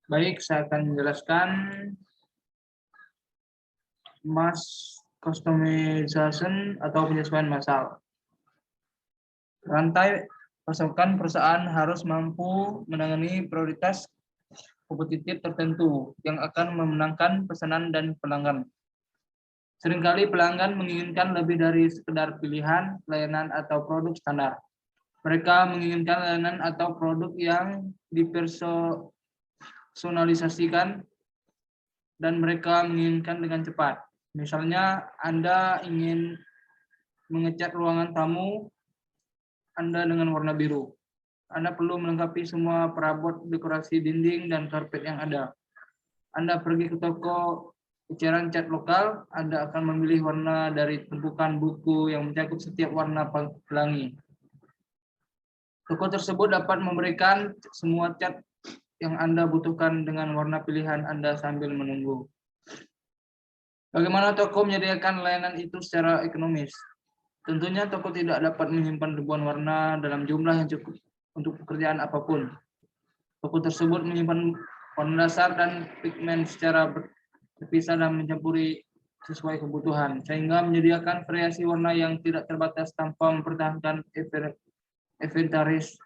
Baik, saya akan menjelaskan mass customization atau penyesuaian massal. Rantai pasokan perusahaan harus mampu menangani prioritas kompetitif tertentu yang akan memenangkan pesanan dan pelanggan. Seringkali pelanggan menginginkan lebih dari sekedar pilihan, layanan, atau produk standar. Mereka menginginkan layanan atau produk yang dipersonalisasikan dan mereka menginginkan dengan cepat. Misalnya, Anda ingin mengecat ruangan tamu Anda dengan warna biru. Anda perlu melengkapi semua perabot dekorasi dinding dan karpet yang ada. Anda pergi ke toko eceran cat lokal, Anda akan memilih warna dari tumpukan buku yang mencakup setiap warna pelangi. Toko tersebut dapat memberikan semua cat yang Anda butuhkan dengan warna pilihan Anda sambil menunggu. Bagaimana toko menyediakan layanan itu secara ekonomis? Tentunya toko tidak dapat menyimpan ribuan warna dalam jumlah yang cukup untuk pekerjaan apapun. Toko tersebut menyimpan warna dasar dan pigmen secara terpisah dan mencampuri sesuai kebutuhan, sehingga menyediakan variasi warna yang tidak terbatas tanpa mempertahankan inventaris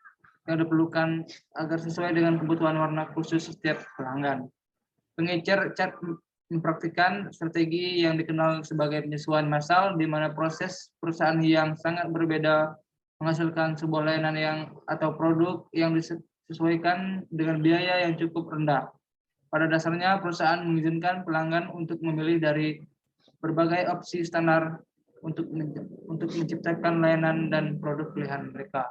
yang diperlukan agar sesuai dengan kebutuhan warna khusus setiap pelanggan. Pengecer cat mempraktikkan strategi yang dikenal sebagai penyesuaian massal, di mana proses perusahaan yang sangat berbeda menghasilkan sebuah layanan yang atau produk yang disesuaikan dengan biaya yang cukup rendah. Pada dasarnya, perusahaan mengizinkan pelanggan untuk memilih dari berbagai opsi standar untuk menciptakan layanan dan produk pilihan mereka.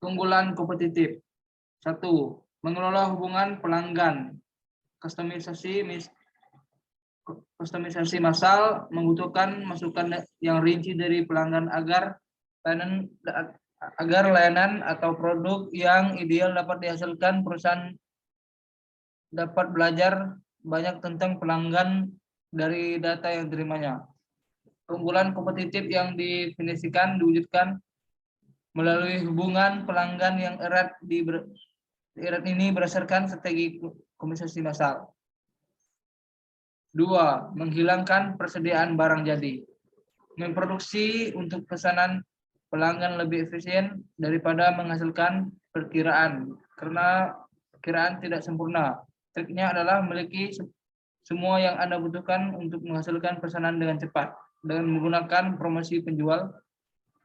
Keunggulan kompetitif. 1. Mengelola hubungan pelanggan. Kustomisasi massal membutuhkan masukan yang rinci dari pelanggan agar layanan atau produk yang ideal dapat dihasilkan. Perusahaan dapat belajar banyak tentang pelanggan dari data yang diterimanya. Keunggulan kompetitif yang didefinisikan diwujudkan melalui hubungan pelanggan yang erat ini berdasarkan strategi komunikasi massal. 2. Menghilangkan persediaan barang jadi. Memproduksi untuk pesanan pelanggan lebih efisien daripada menghasilkan perkiraan, karena perkiraan tidak sempurna. Triknya adalah memiliki semua yang Anda butuhkan untuk menghasilkan pesanan dengan cepat. Dengan menggunakan promosi penjual,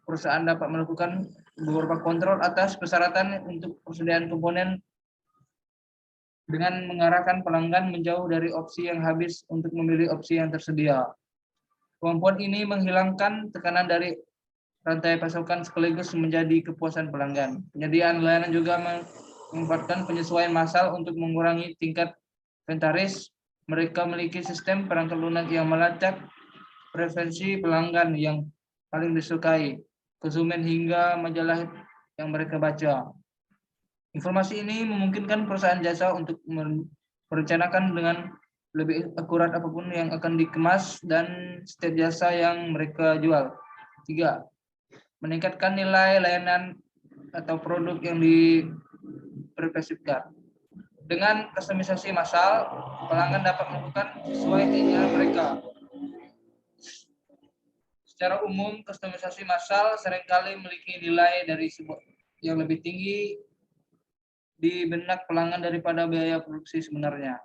perusahaan dapat melakukan beberapa kontrol atas persyaratan untuk persediaan komponen dengan mengarahkan pelanggan menjauh dari opsi yang habis untuk memilih opsi yang tersedia. Kemampuan ini menghilangkan tekanan dari rantai pasokan sekaligus menjadi kepuasan pelanggan. Penyediaan layanan juga memanfaatkan penyesuaian massal untuk mengurangi tingkat inventaris. Mereka memiliki sistem perangkat lunak yang melacak preferensi pelanggan yang paling disukai konsumen hingga majalah yang mereka baca. Informasi ini memungkinkan perusahaan jasa untuk merencanakan dengan lebih akurat apapun yang akan dikemas dan setiap jasa yang mereka jual. 3. Meningkatkan nilai layanan atau produk yang dipresentasikan. Dengan kustomisasi massal, pelanggan dapat melakukan sesuai keinginan mereka. Secara umum, kustomisasi massal seringkali memiliki nilai dari yang lebih tinggi di benak pelanggan daripada biaya produksi sebenarnya.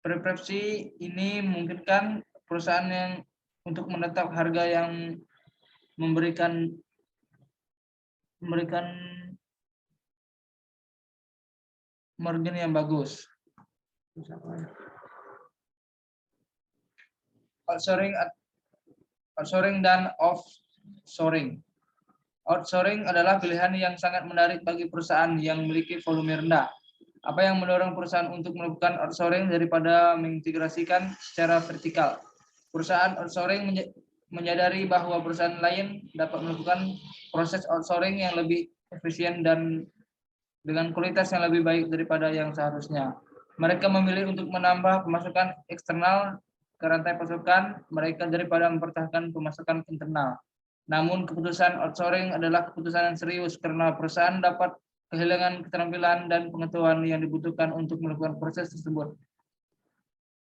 Preferensi ini memungkinkan perusahaan yang untuk menetap harga yang memberikan margin yang bagus. Outsourcing dan offshoring. Outsourcing adalah pilihan yang sangat menarik bagi perusahaan yang memiliki volume rendah. Apa yang mendorong perusahaan untuk melakukan outsourcing daripada mengintegrasikan secara vertikal? Perusahaan outsourcing menyadari bahwa perusahaan lain dapat melakukan proses outsourcing yang lebih efisien dan dengan kualitas yang lebih baik daripada yang seharusnya. Mereka memilih untuk menambah pemasukan eksternal ke rantai pasokan mereka daripada mempertahankan pemasukan internal. Namun keputusan outsourcing adalah keputusan yang serius karena perusahaan dapat kehilangan keterampilan dan pengetahuan yang dibutuhkan untuk melakukan proses tersebut.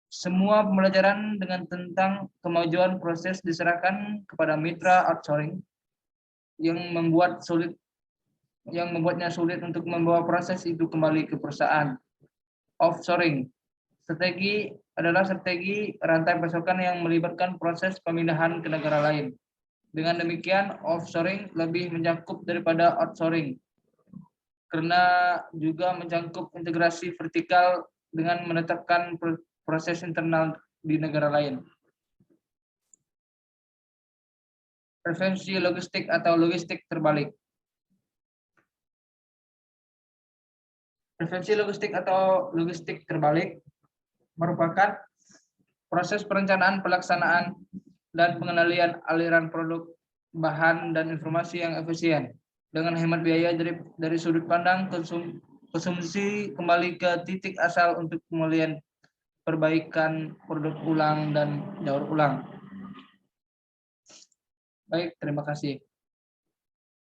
Semua pembelajaran tentang kemajuan proses diserahkan kepada mitra outsourcing yang membuatnya sulit untuk membawa proses itu kembali ke perusahaan. Offshoring. Strategi adalah strategi rantai pasokan yang melibatkan proses pemindahan ke negara lain. Dengan demikian, offshoring lebih mencakup daripada outsourcing, karena juga mencakup integrasi vertikal dengan menetapkan proses internal di negara lain. Preferensi logistik atau logistik terbalik. Preferensi logistik atau logistik terbalik merupakan proses perencanaan, pelaksanaan, dan pengendalian aliran produk, bahan, dan informasi yang efisien dengan hemat biaya dari sudut pandang konsumsi kembali ke titik asal untuk pemulihan, perbaikan produk ulang dan daur ulang. Baik, terima kasih.